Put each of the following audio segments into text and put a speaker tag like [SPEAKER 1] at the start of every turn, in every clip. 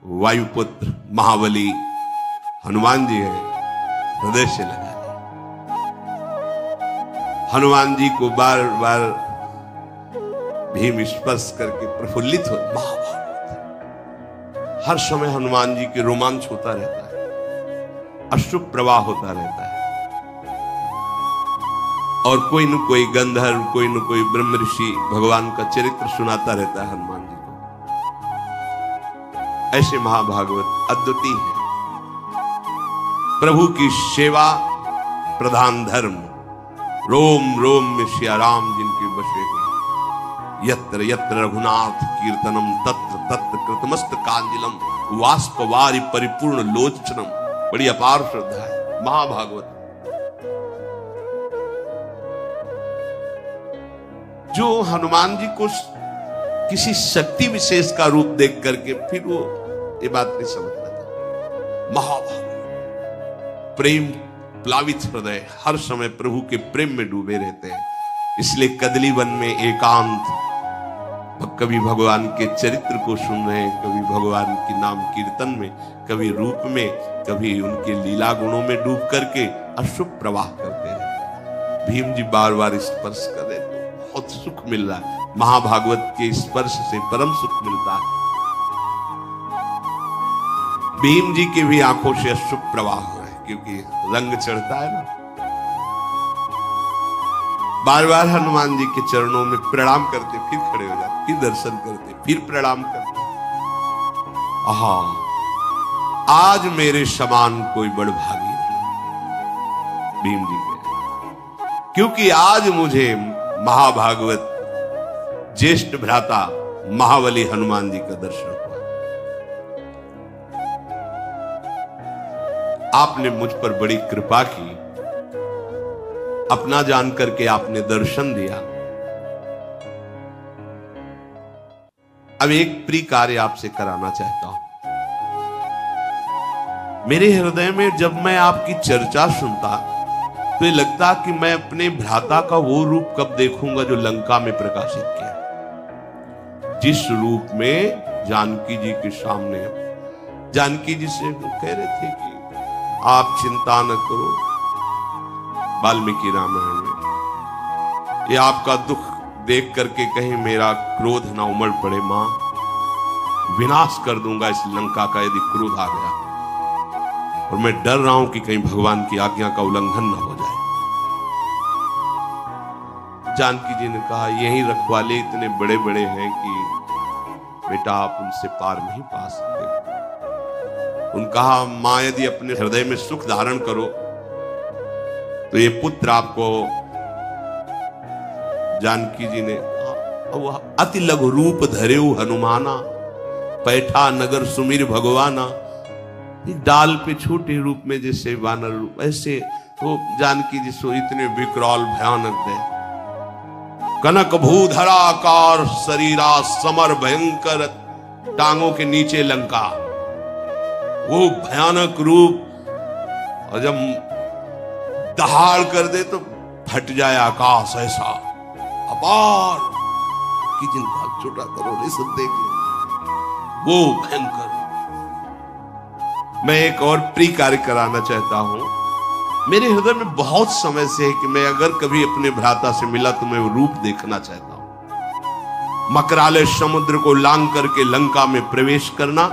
[SPEAKER 1] वायुपुत्र महाबली हनुमान जी हैं, हृदय से लगा लिया। हनुमान जी को बार बार भीम स्पर्श करके प्रफुल्लित हो। महाभारत हर समय हनुमान जी के रोमांच होता रहता है, अश्रु प्रवाह होता रहता है, और कोई न कोई गंधर्व, कोई न कोई ब्रह्म ऋषि भगवान का चरित्र सुनाता रहता है हनुमान जी को। ऐसे महाभागवत अद्वितीय है। प्रभु की सेवा प्रधान धर्म, रोम रोम में सिया राम जिनके बसे हुए, यत्र यत्र रघुनाथ कीर्तनम तत्र तत्र कृतमस्त कांजिलम वाष्पवारि परिपूर्ण लोचनम। बड़ी अपार श्रद्धा है महाभागवत। जो हनुमान जी को किसी शक्ति विशेष का रूप देख करके फिर वो ये बात नहीं समझ पाता। महाभागवत प्रेम प्लावित हृदय, हर समय प्रभु के प्रेम में डूबे रहते हैं। इसलिए कदली वन में एकांत, कभी भगवान के चरित्र को सुन रहे हैं, कभी भगवान के नाम कीर्तन में, कभी रूप में, कभी उनके लीला गुणों में डूब करके अश्रु प्रवाह करते हैं। भीम जी बार बार स्पर्श कर रहे तो बहुत सुख मिल रहा है। महाभागवत के स्पर्श से परम सुख मिलता है। भीम जी के भी आंखों से अश्रु प्रवाह हो रहे हैं, क्योंकि रंग चढ़ता है ना। बार बार हनुमान जी के चरणों में प्रणाम करते, फिर खड़े हो जाते, फिर दर्शन करते, फिर प्रणाम करते। आहा, आज मेरे समान कोई बड़भागी नहीं भीम जी के, क्योंकि आज मुझे महाभागवत ज्येष्ठ भ्राता महाबली हनुमान जी का दर्शन हुआ। आपने मुझ पर बड़ी कृपा की, अपना जान करके आपने दर्शन दिया। अब एक प्रिय कार्य आपसे कराना चाहता हूं। मेरे हृदय में जब मैं आपकी चर्चा सुनता तो ये लगता कि मैं अपने भ्राता का वो रूप कब देखूंगा जो लंका में प्रकाशित किया। जिस रूप में जानकी जी के सामने, जानकी जी से कह रहे थे कि आप चिंता न करो, वाल्मीकि रामायण में, ये आपका दुख देख करके कहीं मेरा क्रोध ना उमड़ पड़े मां, विनाश कर दूंगा इस लंका का यदि क्रोध आ गया, और मैं डर रहा हूं कि कहीं भगवान की आज्ञा का उल्लंघन ना हो जाए। जानकी जी ने कहा, यही रखवाले इतने बड़े बड़े हैं कि बेटा आप उनसे पार नहीं पा सकते। उनका कहा, मां यदि अपने हृदय में सुख धारण करो तो ये पुत्र आपको, जानकी जी ने अति लघु रूप धरेऊ हनुमाना, पैठा नगर सुमिर भगवाना। डाल पे छोटे रूप में जैसे वानर रूप, ऐसे तो जानकी जी सो इतने विकराल भयानक दे, कनक भूधराकार शरीरा समर भयंकर, टांगों के नीचे लंका, वो भयानक रूप। और जब दहाड़ कर दे तो फट जाए आकाश, ऐसा अपार कि जिनका छोटा करो नहीं सकते, वो भयंकर। मैं एक और प्रिय कार्य कराना चाहता हूं। मेरे हृदय में बहुत समय से है कि मैं अगर कभी अपने भ्राता से मिला तो मैं वो रूप देखना चाहता हूं। मकराले समुद्र को लांग करके लंका में प्रवेश करना,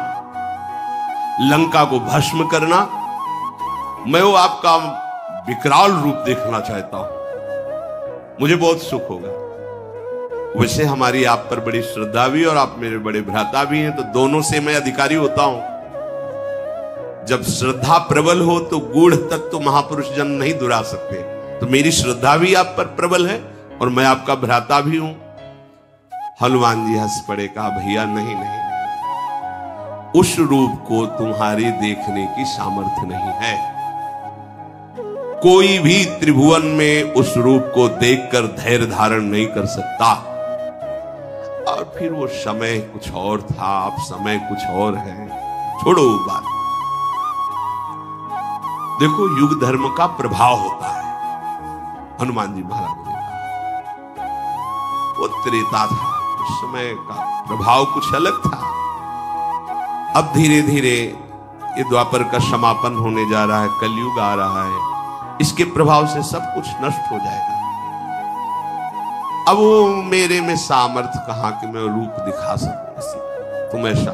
[SPEAKER 1] लंका को भस्म करना, मैं वो आपका विकराल रूप देखना चाहता हूं। मुझे बहुत सुख होगा। वैसे हमारी आप पर बड़ी श्रद्धा भी, और आप मेरे बड़े भ्राता भी हैं, तो दोनों से मैं अधिकारी होता हूं। जब श्रद्धा प्रबल हो तो गूढ़ तक तो महापुरुष जन नहीं दुरा सकते। तो मेरी श्रद्धा भी आप पर प्रबल है और मैं आपका भ्राता भी हूं। हनुमान जी हंस पड़े, कहा भैया नहीं नहीं, उस रूप को तुम्हारे देखने की सामर्थ्य नहीं है। कोई भी त्रिभुवन में उस रूप को देखकर धैर्य धारण नहीं कर सकता। और फिर वो समय कुछ और था, अब समय कुछ और है, छोड़ो बात। देखो युग धर्म का प्रभाव होता है। हनुमान जी महाराज ने कहा, वो त्रेता था, उस समय का प्रभाव कुछ अलग था। अब धीरे धीरे ये द्वापर का समापन होने जा रहा है, कलयुग आ रहा है, इसके प्रभाव से सब कुछ नष्ट हो जाएगा। अब वो मेरे में सामर्थ्य कहां कि मैं रूप दिखा सकूं। तुम ऐसा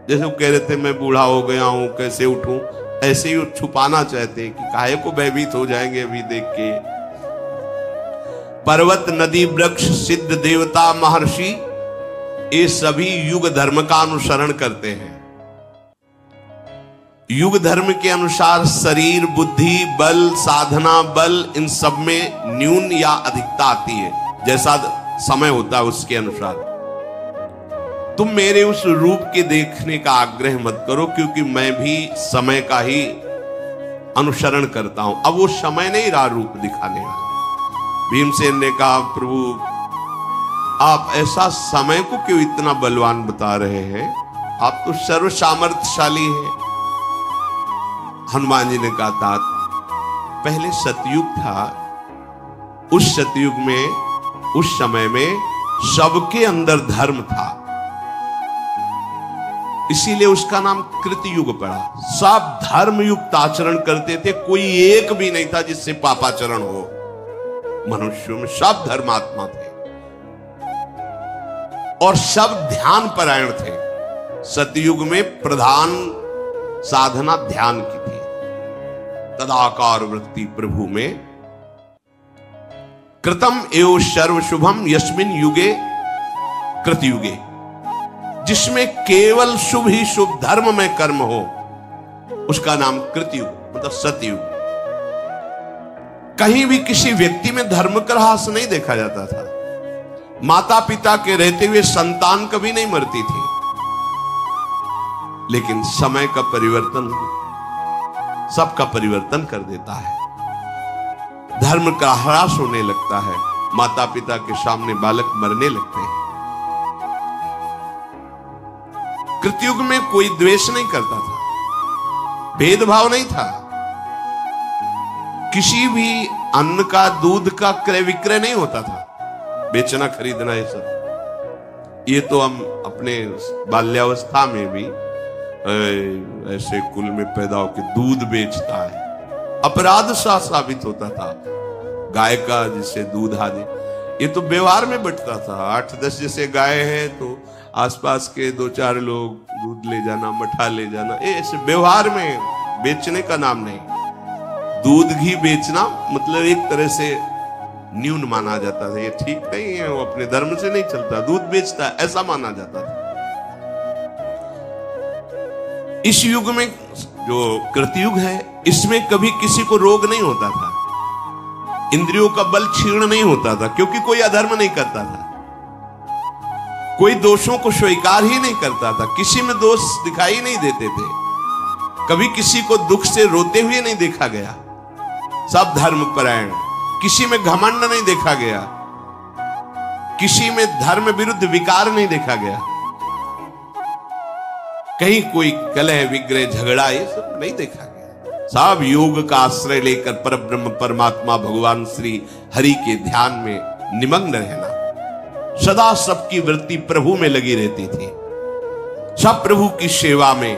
[SPEAKER 1] जैसे वो कह रहे थे मैं बूढ़ा हो गया हूं, कैसे उठूं, ऐसे ही छुपाना चाहते हैं कि काहे को भयभीत हो जाएंगे अभी देख के। पर्वत, नदी, वृक्ष, सिद्ध, देवता, महर्षि, ये सभी युग धर्म का अनुसरण करते हैं। युग धर्म के अनुसार शरीर, बुद्धि, बल, साधना बल, इन सब में न्यून या अधिकता आती है, जैसा समय होता है उसके अनुसार। तुम मेरे उस रूप के देखने का आग्रह मत करो, क्योंकि मैं भी समय का ही अनुसरण करता हूं। अब वो समय नहीं रहा रूप दिखाने वाला। भीमसेन ने कहा प्रभु आप ऐसा समय को क्यों इतना बलवान बता रहे हैं, आप तो सर्व सामर्थ्यशाली हैं। हनुमान जी ने कहा था पहले सतयुग था, उस सतयुग में, उस समय में सबके अंदर धर्म था, इसीलिए उसका नाम कृतयुग पड़ा। सब धर्म युक्त आचरण करते थे, कोई एक भी नहीं था जिससे पापाचरण हो। मनुष्यों में सब धर्मात्मा थे और सब ध्यान परायण थे। सतयुग में प्रधान साधना ध्यान की थी। तदाकार वृत्ति प्रभु में कृतम एव सर्व शुभम यस्मिन युगे कृतयुगे, जिसमें केवल शुभ ही शुभ धर्म में कर्म हो, उसका नाम कृतयुग मतलब सतयुग। कहीं भी किसी व्यक्ति में धर्म का ह्रास नहीं देखा जाता था। माता पिता के रहते हुए संतान कभी नहीं मरती थी, लेकिन समय का परिवर्तन सबका परिवर्तन कर देता है। धर्म का ह्रास होने लगता है, माता पिता के सामने बालक मरने लगते हैं। कृतयुग में कोई द्वेष नहीं करता था, भेदभाव नहीं था, किसी भी अन्न का दूध का क्रय विक्रय नहीं होता था, बेचना खरीदना ये सब। ये तो हम अपने बाल्यावस्था में भी ऐसे कुल में पैदा होकर दूध बेचता है, अपराध सा साबित होता था। गाय का जिसे दूध आदि, ये तो व्यवहार में बंटता था। 8-10 जैसे गाय है तो आसपास के 2-4 लोग दूध ले जाना, मठा ले जाना, ये ऐसे व्यवहार में, बेचने का नाम नहीं। दूध घी बेचना मतलब एक तरह से न्यून माना जाता था, ये ठीक नहीं है, वो अपने धर्म से नहीं चलता, दूध बेचता है, ऐसा माना जाता था। इस युग में जो कृतयुग है, इसमें कभी किसी को रोग नहीं होता था, इंद्रियों का बल क्षीण नहीं होता था, क्योंकि कोई अधर्म नहीं करता था, कोई दोषों को स्वीकार ही नहीं करता था, किसी में दोष दिखाई नहीं देते थे, कभी किसी को दुख से रोते हुए नहीं देखा गया। सब धर्म परायण, किसी में घमंड नहीं देखा गया, किसी में धर्म विरुद्ध विकार नहीं देखा गया, कहीं कोई कलह विग्रह झगड़ा ये सब नहीं देखा गया। सब योग का आश्रय लेकर परब्रह्म परमात्मा भगवान श्री हरि के ध्यान में निमग्न रहना, सदा सबकी वृत्ति प्रभु में लगी रहती थी, सब प्रभु की सेवा में,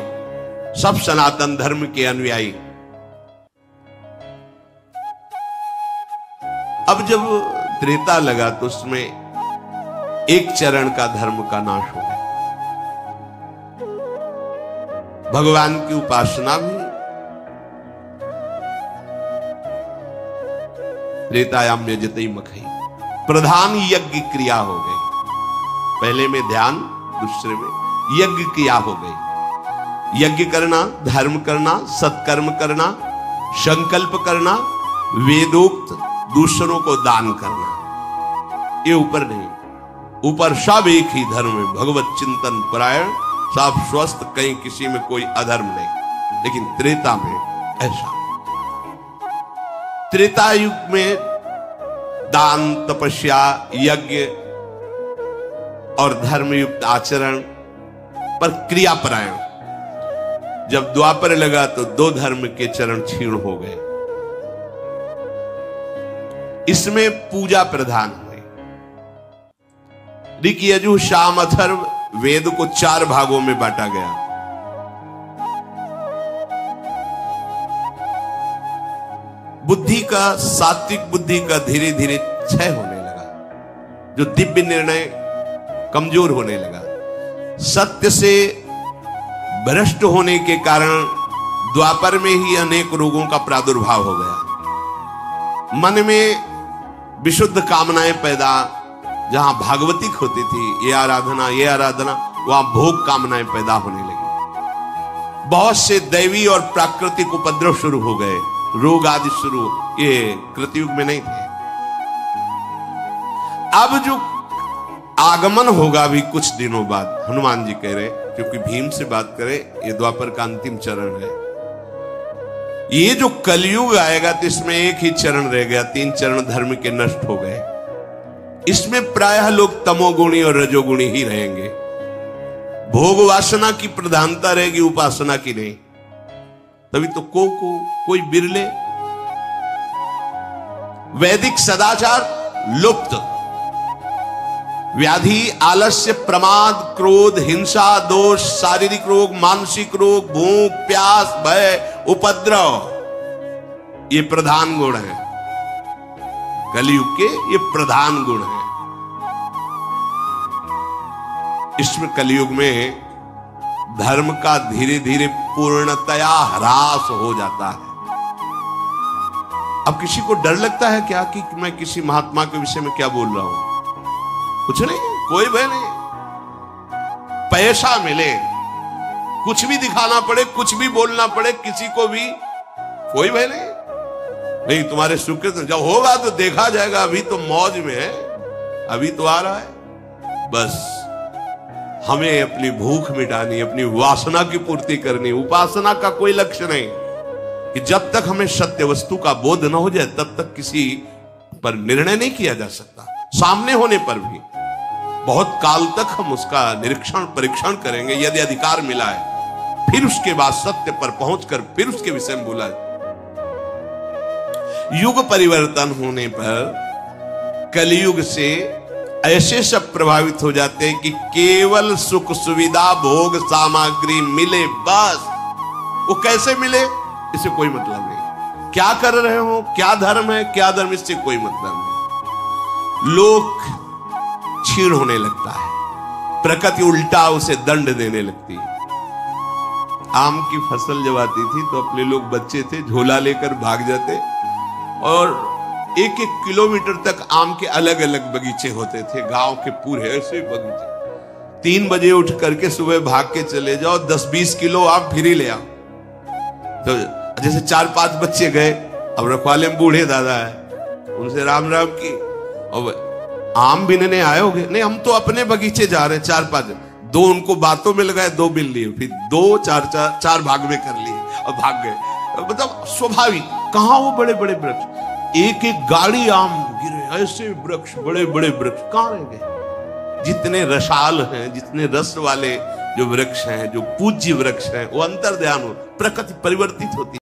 [SPEAKER 1] सब सनातन धर्म के अनुयायी। अब जब त्रेता लगा तो उसमें एक चरण का धर्म का नाश हो गया। भगवान की उपासना भी त्रेतायाम में जतई मखई, प्रधान यज्ञ क्रिया हो गई। पहले में ध्यान, दूसरे में यज्ञ क्रिया हो गई। यज्ञ करना, धर्म करना, सत्कर्म करना, संकल्प करना, वेदोक्त दूसरों को दान करना, ये ऊपर नहीं। ऊपर सब एक ही धर्म में, भगवत चिंतन परायण, सब स्वस्थ, कहीं किसी में कोई अधर्म नहीं। लेकिन त्रेता में ऐसा, त्रेता युग में दान, तपस्या, यज्ञ और धर्मयुक्त आचरण पर क्रियापरायण। जब द्वापर लगा तो दो धर्म के चरण क्षीण हो गए। इसमें पूजा प्रधान हुई। ऋक, यजुः, साम, अथर्व वेद को 4 भागों में बांटा गया। बुद्धि का, सात्विक बुद्धि का धीरे धीरे क्षय होने लगा, जो दिव्य निर्णय कमजोर होने लगा। सत्य से भ्रष्ट होने के कारण द्वापर में ही अनेक रोगों का प्रादुर्भाव हो गया। मन में विशुद्ध कामनाएं पैदा, जहां भागवतिक होती थी, ये आराधना, वहां भोग कामनाएं पैदा होने लगी। बहुत से दैवी और प्राकृतिक उपद्रव शुरू हो गए, रोग आदि शुरू, ये कृतयुग में नहीं थे। अब जो आगमन होगा अभी कुछ दिनों बाद, हनुमान जी कह रहे, क्योंकि भीम से बात करें, ये द्वापर का अंतिम चरण है। ये जो कलयुग आएगा तो इसमें एक ही चरण रह गया, 3 चरण धर्म के नष्ट हो गए। इसमें प्रायः लोग तमोगुणी और रजोगुणी ही रहेंगे। भोग वासना की प्रधानता रहेगी, उपासना की नहीं। तभी तो कोई बिरले। वैदिक सदाचार लुप्त। व्याधि, आलस्य, प्रमाद, क्रोध, हिंसा, दोष, शारीरिक रोग, मानसिक रोग, भूख, प्यास, भय, उपद्रव, ये प्रधान गुण है कलयुग के, ये प्रधान गुण है। इसमें कलयुग में धर्म का धीरे धीरे पूर्णतया ह्रास हो जाता है। अब किसी को डर लगता है क्या कि मैं किसी महात्मा के विषय में क्या बोल रहा हूं? कुछ नहीं, कोई भय नहीं। पैसा मिले, कुछ भी दिखाना पड़े, कुछ भी बोलना पड़े, किसी को भी, कोई भय नहीं। तुम्हारे सुकृत जब होगा तो देखा जाएगा, अभी तो मौज में है, अभी तो आ रहा है। बस हमें अपनी भूख मिटानी, अपनी वासना की पूर्ति करनी। उपासना का कोई लक्ष्य नहीं कि जब तक हमें सत्य वस्तु का बोध न हो जाए तब तक किसी पर निर्णय नहीं किया जा सकता। सामने होने पर भी बहुत काल तक हम उसका निरीक्षण परीक्षण करेंगे, यदि अधिकार मिला है, फिर उसके बाद सत्य पर पहुंचकर फिर उसके विषय में बोला। युग परिवर्तन होने पर कलयुग से ऐसे सब प्रभावित हो जाते हैं कि केवल सुख सुविधा भोग सामग्री मिले, बस। वो कैसे मिले इससे कोई मतलब नहीं। क्या कर रहे हो, क्या धर्म है, क्या धर्म, इससे कोई मतलब नहीं। लोक क्षीण होने लगता है, प्रकृति उल्टा उसे दंड देने लगती है। आम की फसल जब आती थी तो अपने लोग बच्चे थे, झोला लेकर भाग जाते और 1-1 किलोमीटर तक आम के अलग अलग बगीचे होते थे, गांव के पूरे ऐसे बगीचे। 3 बजे उठ करके सुबह भाग के चले जाओ, 10-20 किलो आम फिर ही ले आओ। तो जैसे 4-5 बच्चे गए, अब रखवाले में बूढ़े दादा है, उनसे राम राम की, और आम बिनने आए होगे? नहीं, हम तो अपने बगीचे जा रहे हैं। 4-5, 2 उनको बातों में लगाए, 2 बिन लिए, फिर 2-4 भाग में कर लिए और भाग गए। मतलब स्वाभाविक। कहां वो बड़े बड़े वृक्ष, एक गाड़ी आम गिरे, ऐसे वृक्ष, बड़े बड़े वृक्ष कहां रह गए? जितने रसाल हैं, जितने रस वाले जो वृक्ष हैं, जो पूज्य वृक्ष हैं, वो अंतर्ध्यान हो, प्रकृति परिवर्तित होती है।